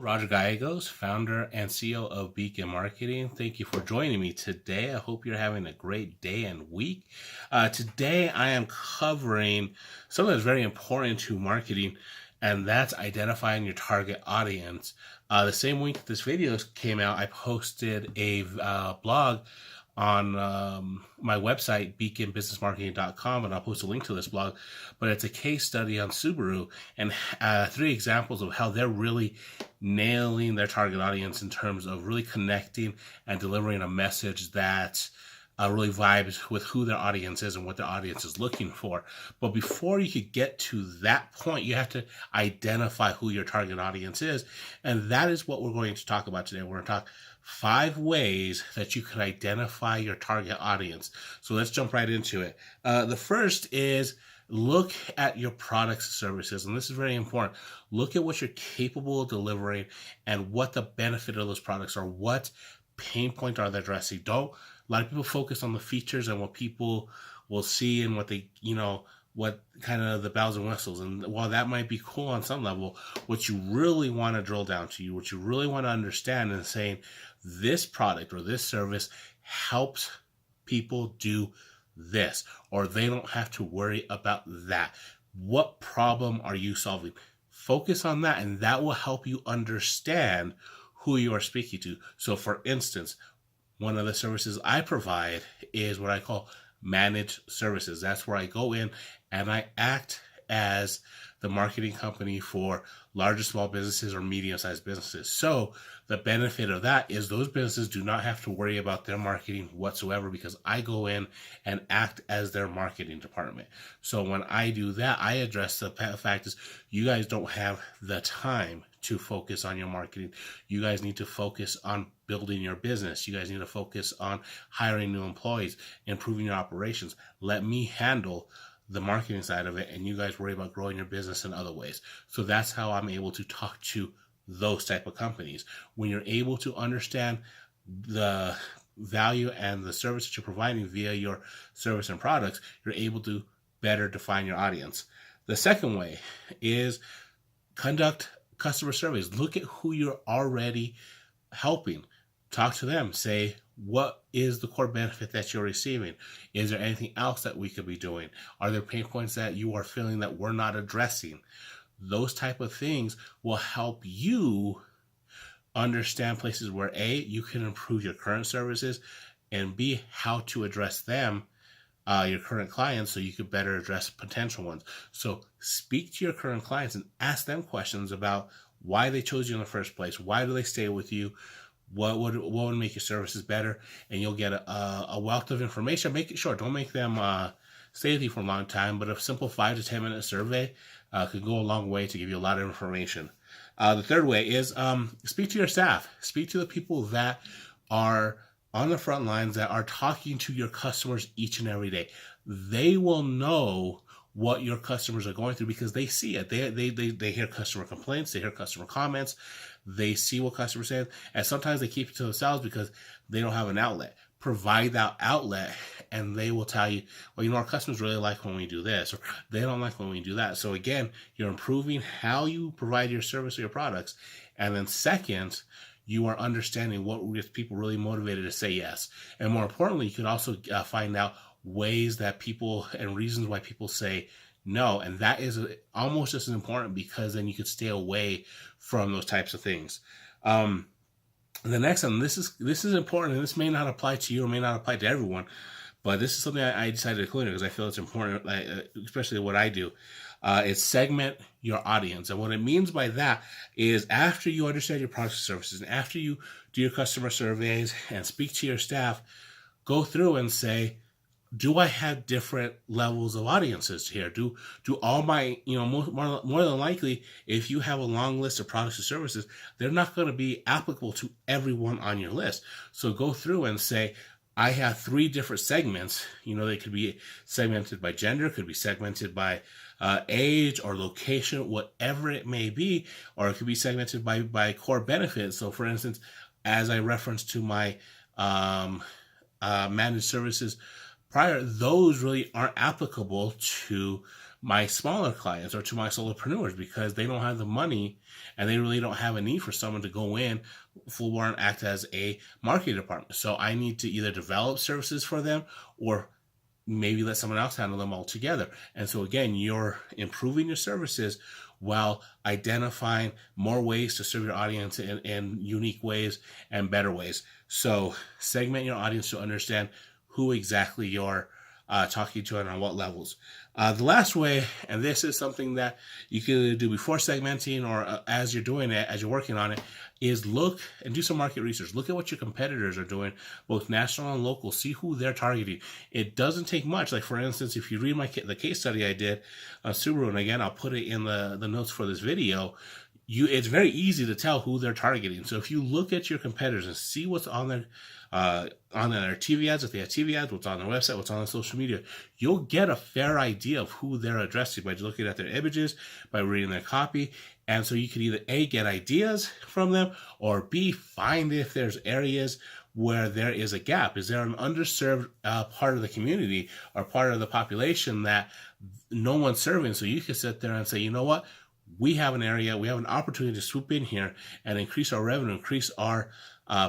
Roger Gallegos, founder and CEO of Beacon Marketing. Thank you for joining me today. I hope you're having a great day and week. Today, I am covering something that's very important to marketing, and that's identifying your target audience. The same week this video came out, I posted a blog on my website, beaconbusinessmarketing.com, and I'll post a link to this blog. But it's a case study on Subaru and 3 examples of how they're really nailing their target audience in terms of really connecting and delivering a message that really vibes with who their audience is and what their audience is looking for. But before you could get to that point, you have to identify who your target audience is. And that is what we're going to talk about today. We're going to talk 5 ways that you can identify your target audience. So let's jump right into it. The first is look at your products and services. And this is very important. Look at what you're capable of delivering and what the benefit of those products are. What pain point are they addressing? A lot of people focus on the features and what people will see and what they, what kind of the bells and whistles. And while that might be cool on some level, what you really want to drill down to, what you really want to understand is saying this product or this service helps people do this, or they don't have to worry about that. What problem are you solving? Focus on that, and that will help you understand who you are speaking to. So for instance, one of the services I provide is what I call managed services. That's where I go in and I act as the marketing company for large or small businesses or medium-sized businesses. So the benefit of that is those businesses do not have to worry about their marketing whatsoever because I go in and act as their marketing department. So when I do that, I address the fact is you guys don't have the time to focus on your marketing. You guys need to focus on building your business. You guys need to focus on hiring new employees, improving your operations. Let me handle the marketing side of it, and you guys worry about growing your business in other ways. So that's how I'm able to talk to those type of companies. When you're able to understand the value and the service that you're providing via your service and products, you're able to better define your audience. The second way is conduct customer surveys. Look at who you're already helping. Talk to them. Say, what is the core benefit that you're receiving? Is there anything else that we could be doing? Are there pain points that you are feeling that we're not addressing? Those type of things will help you understand places where A, you can improve your current services, and B, how to address them, your current clients, so you could better address potential ones. So speak to your current clients and ask them questions about why they chose you in the first place. Why do they stay with you? What would make your services better? And you'll get a wealth of information. Make it short. Don't make them stay with you for a long time, but a simple 5 to 10 minute survey could go a long way to give you a lot of information. The third way is speak to your staff. Speak to the people that are on the front lines, that are talking to your customers each and every day. They will know what your customers are going through because they see it. They hear customer complaints, they hear customer comments, they see what customers say, and sometimes they keep it to themselves because they don't have an outlet. Provide that outlet, and they will tell you, well, our customers really like when we do this, or they don't like when we do that. So again, you're improving how you provide your service or your products. And then second, you are understanding what gets people really motivated to say yes. And more importantly, you can also find out ways that people and reasons why people say no. And that is almost just as important because then you could stay away from those types of things. The next one, this is important, and this may not apply to you or may not apply to everyone, but this is something I decided to include because I feel it's important, especially what I do. Is segment your audience. And what it means by that is after you understand your products and services, and after you do your customer surveys and speak to your staff, go through and say, do I have different levels of audiences here? Do all my, more than likely, if you have a long list of products and services, they're not going to be applicable to everyone on your list. So go through and say, I have 3 different segments. They could be segmented by gender, could be segmented by age or location, whatever it may be, or it could be segmented by core benefits. So for instance, as I referenced to my managed services prior, those really aren't applicable to my smaller clients or to my solopreneurs, because they don't have the money and they really don't have a need for someone to go in full bore and act as a marketing department. So I need to either develop services for them or maybe let someone else handle them altogether. And so again, you're improving your services while identifying more ways to serve your audience in unique ways and better ways. So segment your audience to understand who exactly you're talking to and on what levels. The last way, and this is something that you can do before segmenting or as you're doing it, as you're working on it, is look and do some market research. Look at what your competitors are doing, both national and local. See who they're targeting. It doesn't take much. Like, for instance, if you read the case study I did on Subaru, and again, I'll put it in the notes for this video, it's very easy to tell who they're targeting. So if you look at your competitors and see what's on their TV ads, if they have TV ads, what's on their website, what's on their social media, you'll get a fair idea of who they're addressing by looking at their images, by reading their copy. And so you can either A, get ideas from them, or B, find if there's areas where there is a gap. Is there an underserved part of the community or part of the population that no one's serving? So you can sit there and say, you know what? We have an area, we have an opportunity to swoop in here and increase our revenue, increase our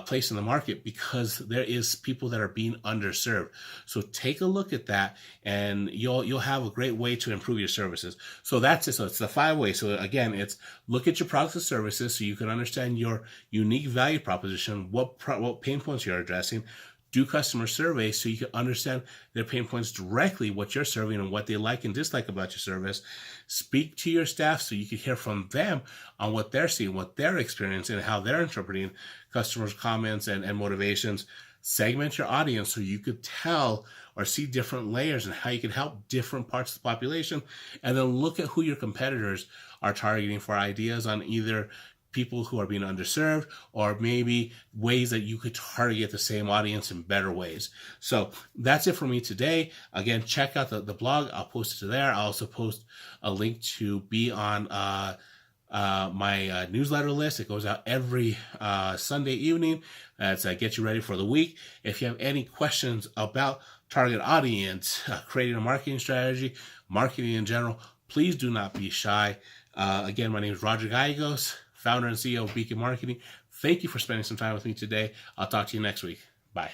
place in the market, because there is people that are being underserved. So take a look at that, and you'll have a great way to improve your services. So that's it. So it's the 5 ways. So again, it's look at your products and services so you can understand your unique value proposition, what pain points you're addressing. Do customer surveys so you can understand their pain points directly, what you're serving and what they like and dislike about your service. Speak to your staff so you can hear from them on what they're seeing, what they're experiencing, and how they're interpreting customers' comments and motivations. Segment your audience so you could tell or see different layers and how you can help different parts of the population. And then look at who your competitors are targeting for ideas on either people who are being underserved, or maybe ways that you could target the same audience in better ways. So that's it for me today. Again, check out the blog. I'll post it to there. I'll also post a link to be on my newsletter list. It goes out every Sunday evening. That's get you ready for the week. If you have any questions about target audience, creating a marketing strategy, marketing in general, please do not be shy. Again, my name is Roger Gallegos, founder and CEO of Beacon Marketing. Thank you for spending some time with me today. I'll talk to you next week. Bye.